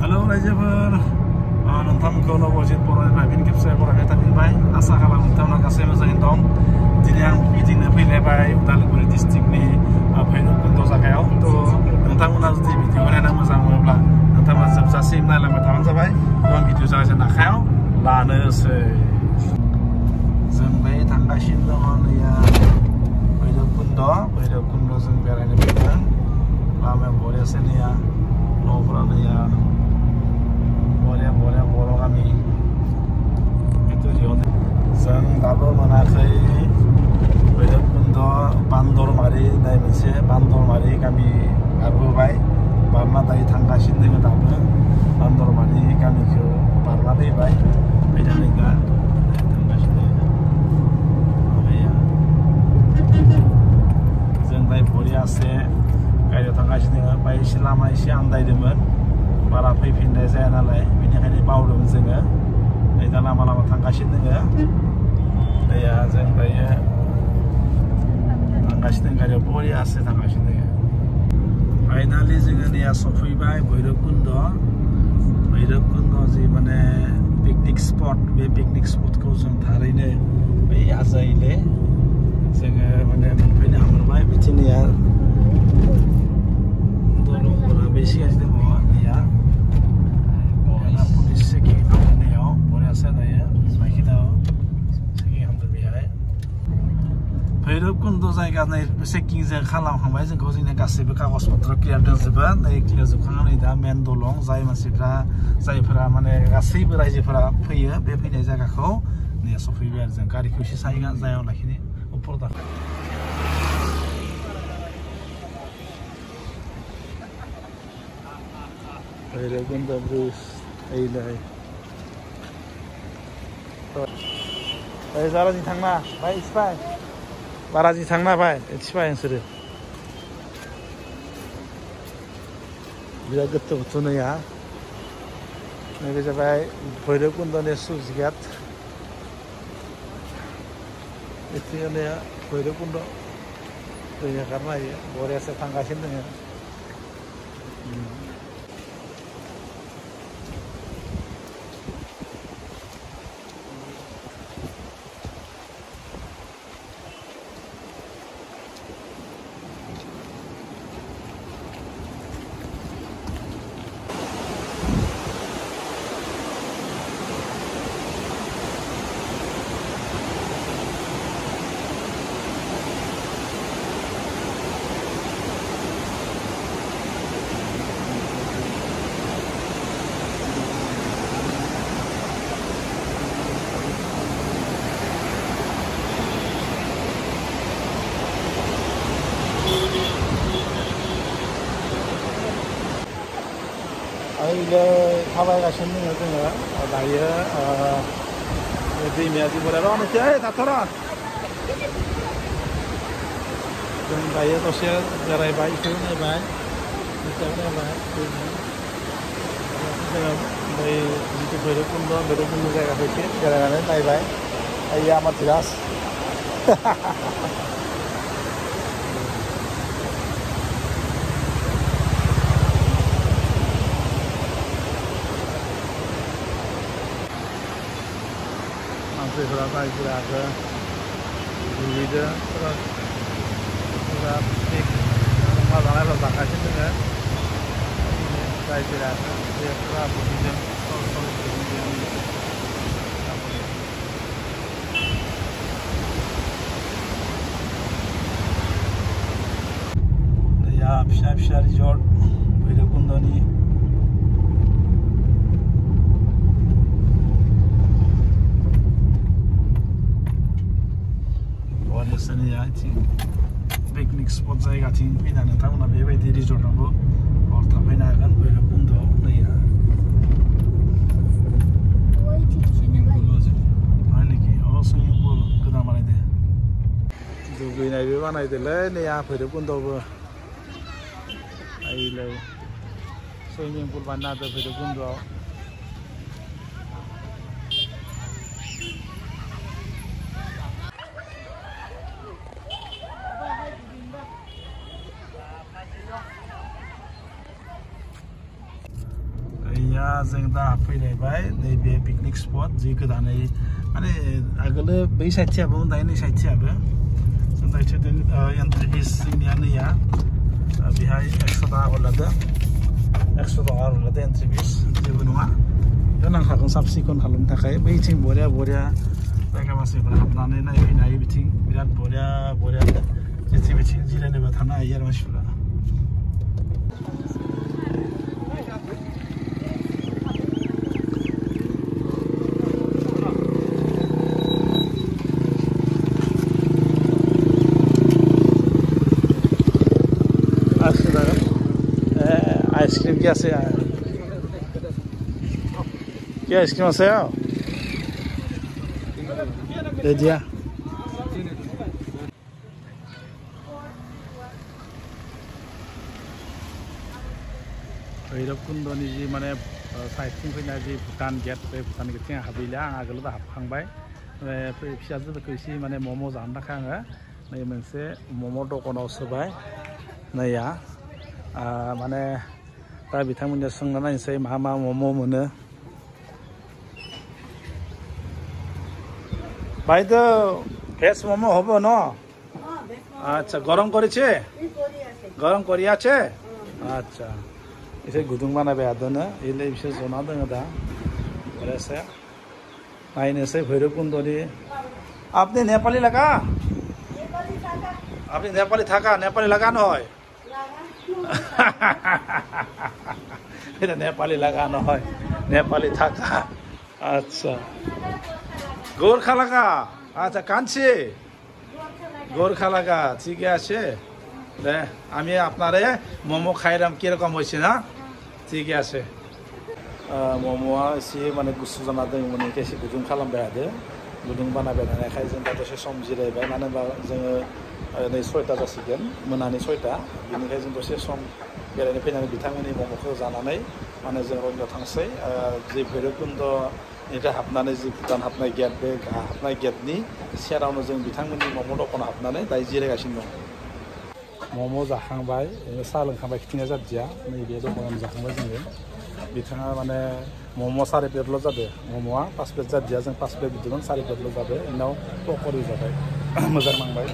hello रायजोफोर नोंथांमोनखौ Nabajit बर'निफ्राय fin खेबसे बरायनाय थाफिनबाय आसा खालामो नोंथांमोना गासै मोजाङैनो दं दिनै आं गिदिंनो फैलायबाय उदालगुरि डिस्ट्रिक्टनि भैरबकुन्द जायगायाव नोंथांमोना जुदि भिडिअ नायनो मोजां मोनोब्ला नोंथांमोना जोबजासिम नायलांबाय थाबानो जाबाय आं भिडिअ जागायजेननो आखायाव लानोसै जों बे थांगासिनो दङ नैया भैरबकुन्द जों बेरायनो फैदों लामाया बरियासै नैया न'फोरा नैया बरिया बर' गामि जों दाबो मोनाखै भैरबकुन्द बान्दरमारि होननाय मोनसे बान्दरमारि गामि बारबोबाय बारना दायो थांगासिनो दङ दाबो बान्दरमारि गामिखौ बारना फैबाय फैनानै दा थांगासिनो जों दायो बरियासे गारियाव थांगासिनो दङ बायसे लामा एसे आन्दायदोंमोन बारा फैफिननाय जाया नालाय बेनिखायनो बावदोंमोन जोङो नै दा लामा थांगासिनो दङ दैया जों दायो थांगासिनो गारियाव बरियासे थांगासिनो दङ फाइनालि जोङो नैया सफैबाय भैरबकुन्द जि माने पिकनिक स्पट बे पिकनिक स्पटखौ जों थारैनो बै आजाइले जोङो माने मोनफैनो हामोबाय बिथिंनिया दलंफोरा बे सिगांसिनो दङ नैया पुलिस चेकिं खालामनायाव बरियासे दायो बाइखिनाव चेकिं खालामदों बेहाय भैरबकुन्द जायगा नै चेकिं जों खालामखांबाय जोंखौ जोंनि गासैबो कागज पत्र क्लियार दंजोबो नै क्लियार जोबखांनानै दा मेन दलं जाय मानसिफ्रा जायफोरा माने गासैबो रायजोफोरा फैयो बे फैनाय जायगाखौ नै सफैबाय आरो जों गारिखौ एसे जायगायाव लाखिनो उपर दाखा भैरबकुन्द ब्रिज जारा जी थांना भाई इस्पाय बारा जी थांना भाई इस्पाय नोंसोरो बिराद गोथौ नैया नैबे जाबाय भैरबकुन्दनि सुइस गेट बेथिंजाय भैरबकुन्द दै ओंखारनो हायो बरियासे थांगासिनो दङ थाबायगासिनो दङ जोङो दायो दैमाया जि बरिया रनोसै थाथ'र' जों दायो दसे बेरायबाय बेखौ नायबाय जोङो बै जिथु भैरबकुन्द जायगाखौ एसे बेरायनानै नायबाय आइया आमार धिराज मानसिफोरा जायफोराबो दुगैदों पुरा पिक जानायफोरा जागासिनो दङ जायफोरा पुरा दुगैदों दैया फिसा रिजर्ट भैरबकुन्दनि पिकनिक स्पट जायगाथिं फैनानै नोंथांमोना बेबायदि रिजर्टआवबो हर थाफैनो हागोन भैरबकुन्दआव नैया सुइमिं पुल गोदान बानायदो दुगैनायबो बानायदोलै नैया भैरबकुन्दआवबो आइलै सुइमिं पुल बानायना होदो भैरबकुन्दआव बरिया जों दा फैलायबाय नैबे पिकनिक स्पट जि गोदानै माने आगोल बै साइडथियाबो दायो नै साइडथियाबो जों दायो एन्ट्रि फिस जोंनिया नैया बेहाय 100 टाका लादो 100 टाका लादो एन्ट्रि फिस जेबो नङा बेयाव नांखागोन साब सिखोन खालामनो थाखाय बैथिं बरिया जायगा मानसिफोरा हाबनानै नायफैनो हायो बिथिं बिराद बरिया जेथिं बिथिं जिरायनोबो थानो हायो आरो मानसिफोरा आइसक्रीम क्या से आया क्या आइसक्रीम से आया दे दिया भैरबकुंडनि जी माने साइडथिं फैनाय जी भुटान गेट बे भुटान गेटथिं हाबैला आं आगोलाव हाबखांबाय फिसाजोफोरखौ एसे माने मम' जानो थाखाय आङो नै मोनसे मम' दखानाव सोबाय नैया माने दा बिथांमोननिया सोंना नायनोसै मा मम' मोनो भाई तो ভেজ মোমো হবো ন আচ্ছা গরম করেছে গরম করি আছে আচ্ছা এসে গুদুং বানাবে আদনো এলে বিশেষ জনা দङ दा বলেছে নাইনोसै ভৈরবকুণ্ডनि আপনি নেপালি লাগা আপনি নেপালি থাকা নেপালি লাগানো হয় এটা নেপালি লাগানো হয় নেপালি থাকা আচ্ছা গোর্খা লাগা আচ্ছা কানছি গোর্খা লাগা ঠিক আছে দে আমি আপনারে মোমো খাইলাম কিরকম হয়েছে না ঠিক আছে মোমোआ एसे माने गुसु जाना दङ माने एसे गुदुं खालामबाय आरो गुदुं बानायबाय थानायखाय जों दा दसे सम जिरायबाय मानो होनबा जोङो नै 6टा जासिगोन मोनानि 6टा बेनिखाय जों दसे सम बेरायनो फैनानै बिथांमोननि मम'खौ जानानै माने जों रङियाव थांसै जे भैरबकुन्दनिफ्राय हाबनानै जि भुटान हाबनाय गेट बे हाबनाय गेटनि सेरावनो जों बिथांमोननि मम' दखानाव हाबनानै दायो जिरायगासिनो दं मम' जाखांबाय साहा लोंखांबाय खिथिनाया जादिया नैबे दखानाव जाखांबाय जोङो बिथाङा माने मम' 4 प्लेटल' जादों मम'आ 5 प्लेट जादिया जों 5 प्लेट बिदोंमोन 4 प्लेटल' जादों उनाव पकरि जाबाय मोजां नांबाय